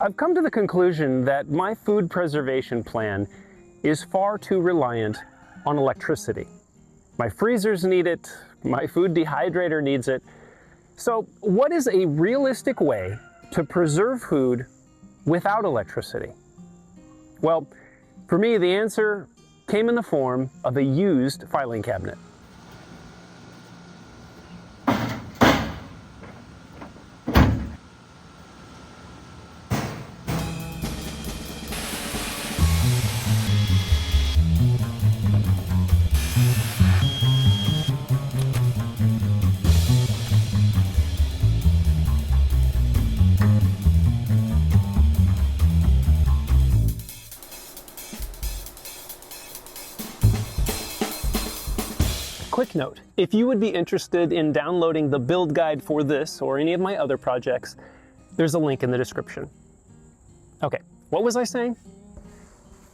I've come to the conclusion that my food preservation plan is far too reliant on electricity. My freezers need it, my food dehydrator needs it. So what is a realistic way to preserve food without electricity? Well, for me, the answer came in the form of a used filing cabinet. Quick note, if you would be interested in downloading the build guide for this or any of my other projects, there's a link in the description. Okay, what was I saying?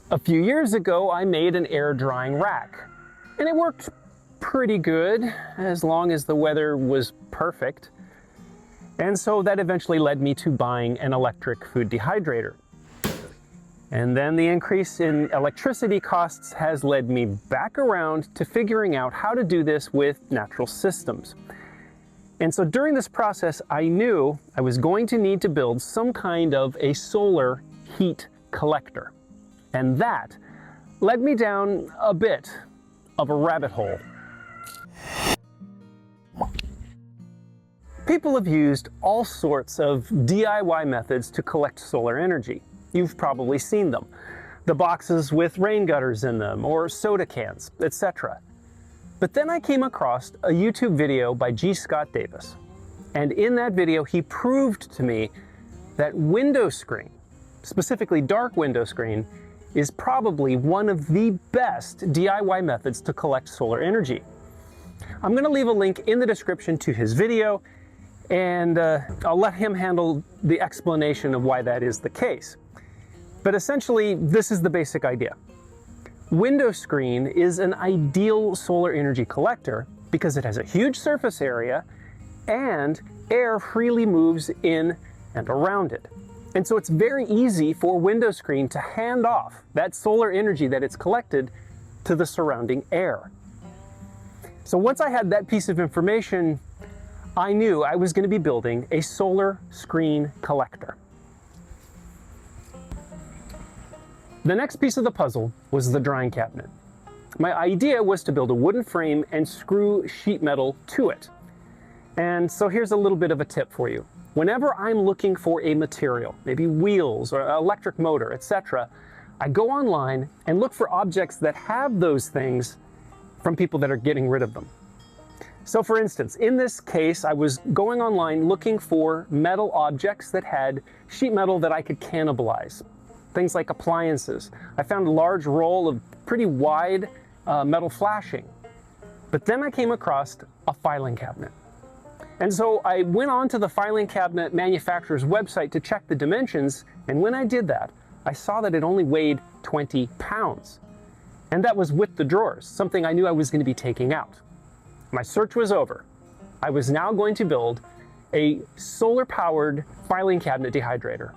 A few years ago, I made an air drying rack, and it worked pretty good as long as the weather was perfect. And so that eventually led me to buying an electric food dehydrator. And then the increase in electricity costs has led me back around to figuring out how to do this with natural systems. And so during this process, I knew I was going to need to build some kind of a solar heat collector. And that led me down a bit of a rabbit hole. People have used all sorts of DIY methods to collect solar energy. You've probably seen them. The boxes with rain gutters in them, or soda cans, etc. But then I came across a YouTube video by G. Scott Davis. And in that video, he proved to me that window screen, specifically dark window screen, is probably one of the best DIY methods to collect solar energy. I'm going to leave a link in the description to his video, and I'll let him handle the explanation of why that is the case. But essentially, this is the basic idea. Window screen is an ideal solar energy collector because it has a huge surface area and air freely moves in and around it. And so it's very easy for window screen to hand off that solar energy that it's collected to the surrounding air. So once I had that piece of information, I knew I was going to be building a solar screen collector. The next piece of the puzzle was the drying cabinet. My idea was to build a wooden frame and screw sheet metal to it. And so here's a little bit of a tip for you. Whenever I'm looking for a material, maybe wheels or an electric motor, etc., I go online and look for objects that have those things from people that are getting rid of them. So for instance, in this case, I was going online looking for metal objects that had sheet metal that I could cannibalize. Things like appliances. I found a large roll of pretty wide metal flashing. But then I came across a filing cabinet. And so I went on to the filing cabinet manufacturer's website to check the dimensions, and when I did that, I saw that it only weighed 20 pounds. And that was with the drawers, something I knew I was going to be taking out. My search was over. I was now going to build a solar-powered filing cabinet dehydrator.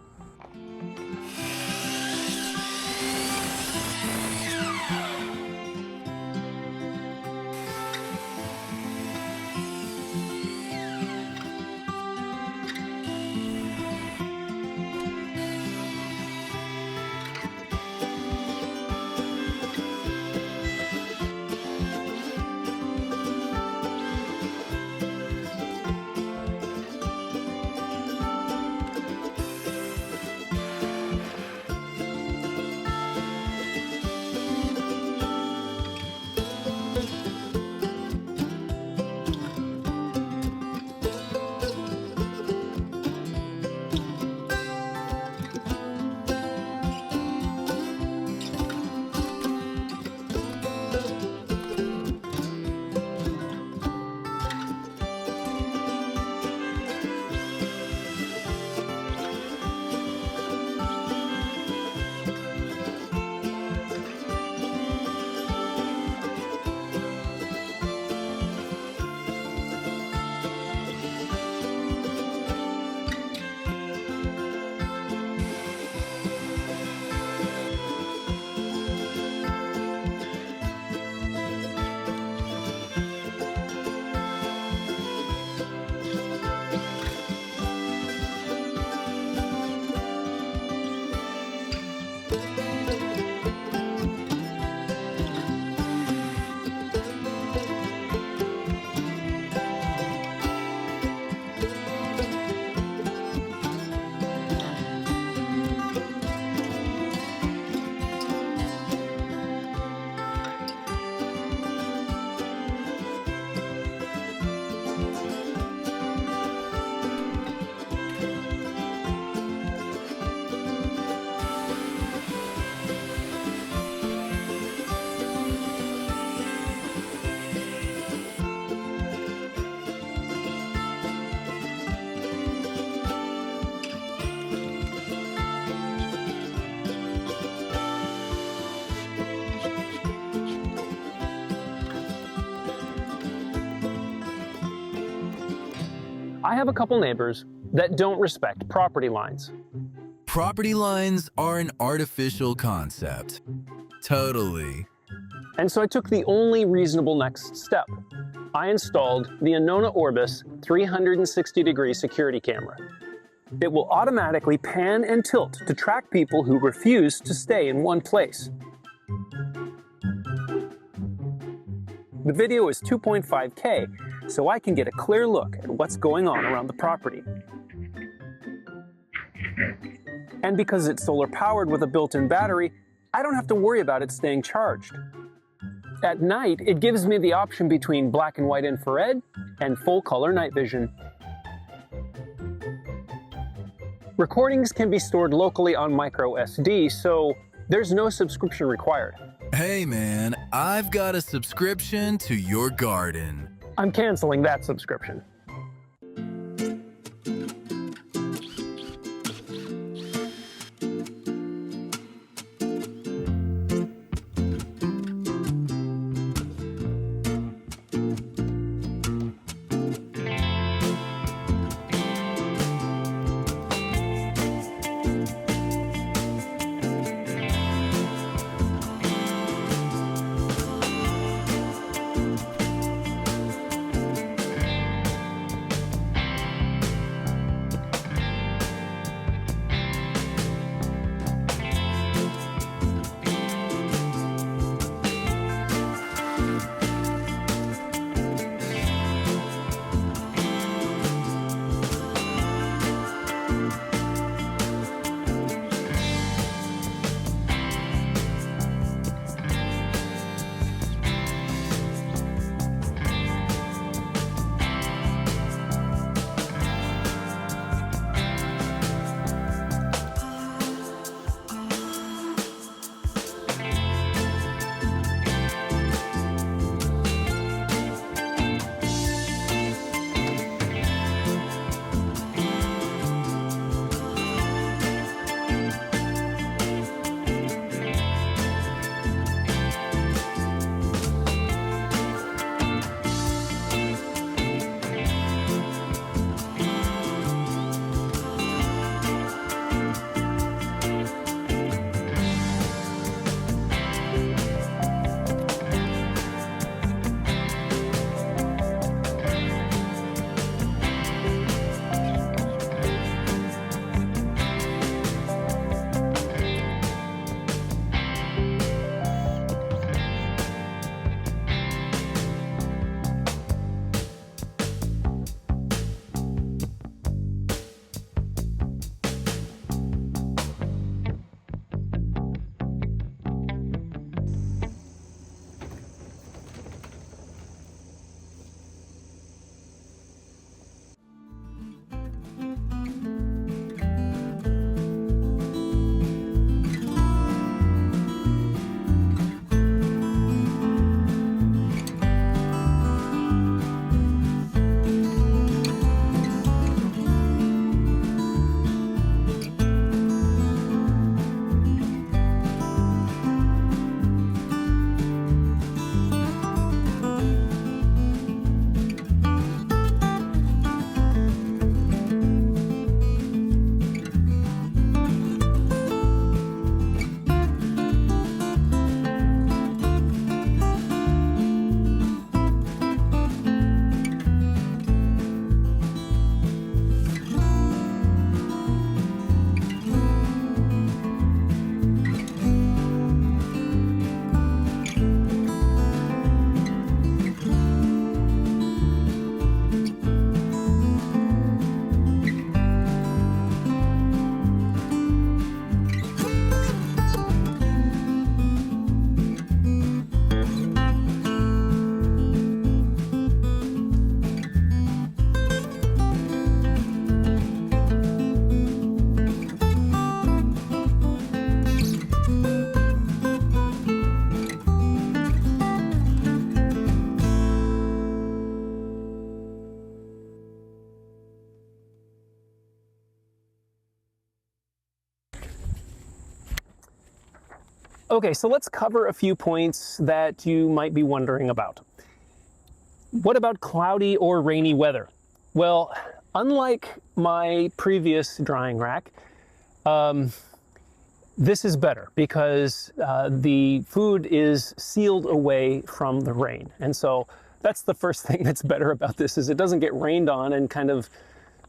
I have a couple neighbors that don't respect property lines. Property lines are an artificial concept. Totally. And so I took the only reasonable next step. I installed the Anona Orbis 360-degree security camera. It will automatically pan and tilt to track people who refuse to stay in one place. The video is 2.5K, so I can get a clear look at what's going on around the property. And because it's solar powered with a built-in battery, I don't have to worry about it staying charged. At night, it gives me the option between black and white infrared and full color night vision. Recordings can be stored locally on micro SD, so there's no subscription required. Hey man, I've got a subscription to your garden. I'm canceling that subscription. Okay, so let's cover a few points that you might be wondering about. What about cloudy or rainy weather? Well, unlike my previous drying rack, this is better because the food is sealed away from the rain. And so that's the first thing that's better about this, is it doesn't get rained on and kind of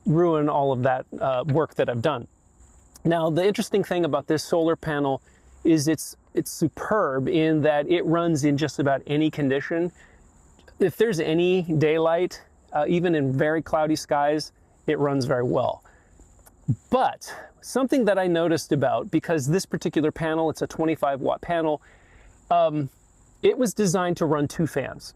ruin all of that work that I've done. Now, the interesting thing about this solar panel is it's superb in that it runs in just about any condition. If there's any daylight, even in very cloudy skies, it runs very well. But something that I noticed about, because this particular panel, it's a 25-watt panel, it was designed to run 2 fans.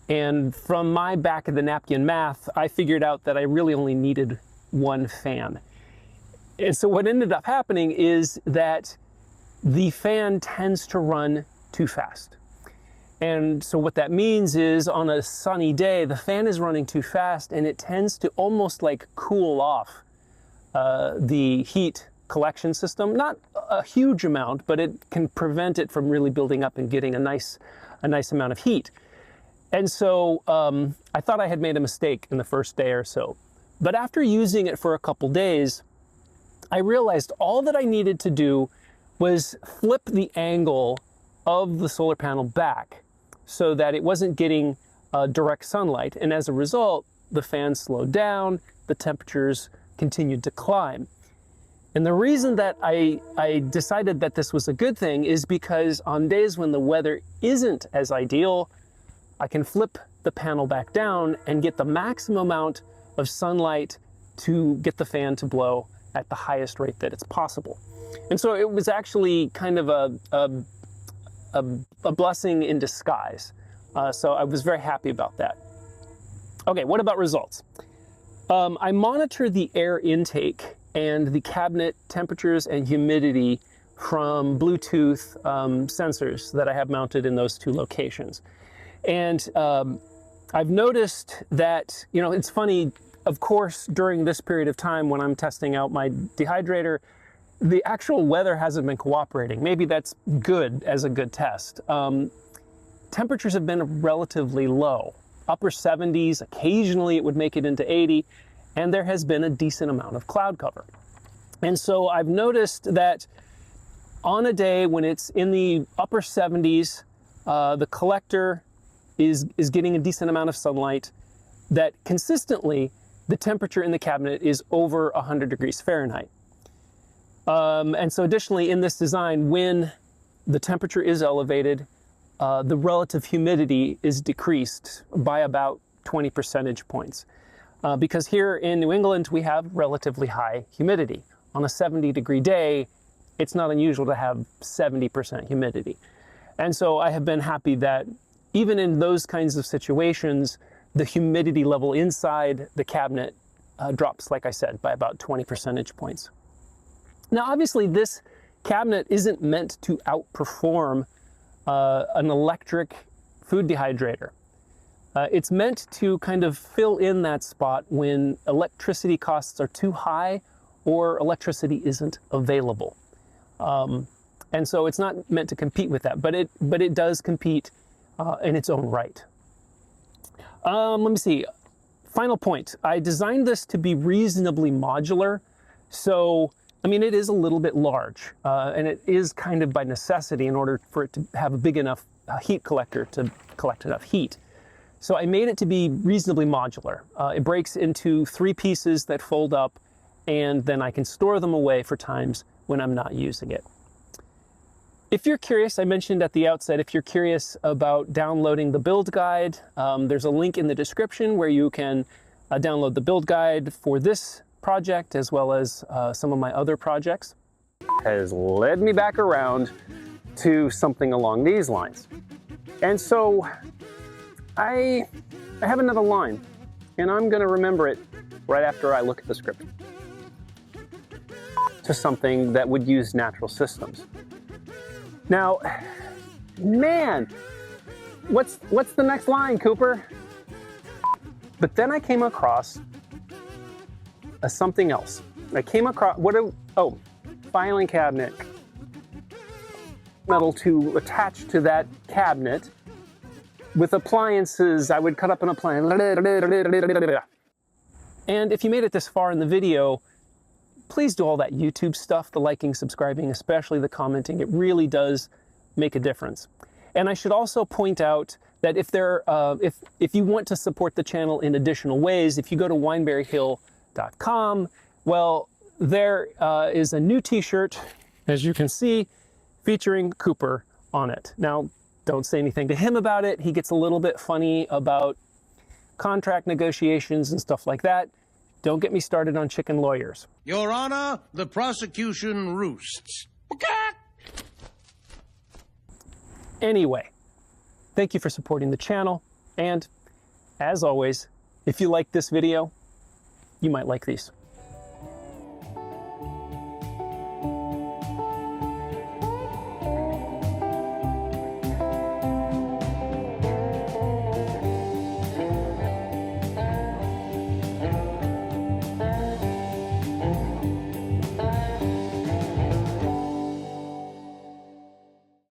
And from my back of the napkin math, I figured out that I really only needed 1 fan. And so what ended up happening is that the fan tends to run too fast. And so what that means is on a sunny day, the fan is running too fast and it tends to almost like cool off the heat collection system. Not a huge amount, but it can prevent it from really building up and getting a nice amount of heat. And so I thought I had made a mistake in the first day or so. But after using it for a couple days, I realized all that I needed to do was flip the angle of the solar panel back so that it wasn't getting direct sunlight. And as a result, the fan slowed down, the temperatures continued to climb. And the reason that I decided that this was a good thing is because on days when the weather isn't as ideal, I can flip the panel back down and get the maximum amount of sunlight to get the fan to blow at the highest rate that it's possible. And so it was actually kind of a blessing in disguise. So I was very happy about that. Okay, what about results? I monitor the air intake and the cabinet temperatures and humidity from Bluetooth sensors that I have mounted in those 2 locations. And I've noticed that, you know, it's funny, of course, during this period of time when I'm testing out my dehydrator, the actual weather hasn't been cooperating. Maybe that's good as a good test. Temperatures have been relatively low, upper 70s, occasionally it would make it into 80, and there has been a decent amount of cloud cover. And so I've noticed that on a day when it's in the upper 70s, the collector is getting a decent amount of sunlight, that consistently the temperature in the cabinet is over 100 degrees Fahrenheit. And so additionally in this design, when the temperature is elevated, the relative humidity is decreased by about 20 percentage points. Because here in New England, we have relatively high humidity. On a 70-degree day, it's not unusual to have 70% humidity. And so I have been happy that even in those kinds of situations, the humidity level inside the cabinet drops, like I said, by about 20 percentage points. Now, obviously, this cabinet isn't meant to outperform an electric food dehydrator. It's meant to kind of fill in that spot when electricity costs are too high or electricity isn't available. And so it's not meant to compete with that, but it does compete in its own right. Let me see. Final point. I designed this to be reasonably modular. So, I mean, it is a little bit large, and it is kind of by necessity in order for it to have a big enough heat collector to collect enough heat. So I made it to be reasonably modular. It breaks into 3 pieces that fold up, and then I can store them away for times when I'm not using it. If you're curious, I mentioned at the outset, if you're curious about downloading the build guide, there's a link in the description where you can download the build guide for this project as well as some of my other projects. Has led me back around to something along these lines. And so I have another line, and I'm going to remember it right after I look at the script. To something that would use natural systems. Now, man, what's the next line, Cooper? But then I came across something else. I came across, filing cabinet. Metal to attach to that cabinet with appliances. I would cut up an appliance. And if you made it this far in the video, please do all that YouTube stuff, the liking, subscribing, especially the commenting. It really does make a difference. And I should also point out that if you want to support the channel in additional ways, if you go to wineberryhill.com, well, there is a new t-shirt, as you can see, featuring Cooper on it. Now, don't say anything to him about it. He gets a little bit funny about contract negotiations and stuff like that. Don't get me started on chicken lawyers. Your Honor, the prosecution roosts. Anyway, thank you for supporting the channel, and as always, if you like this video, you might like these.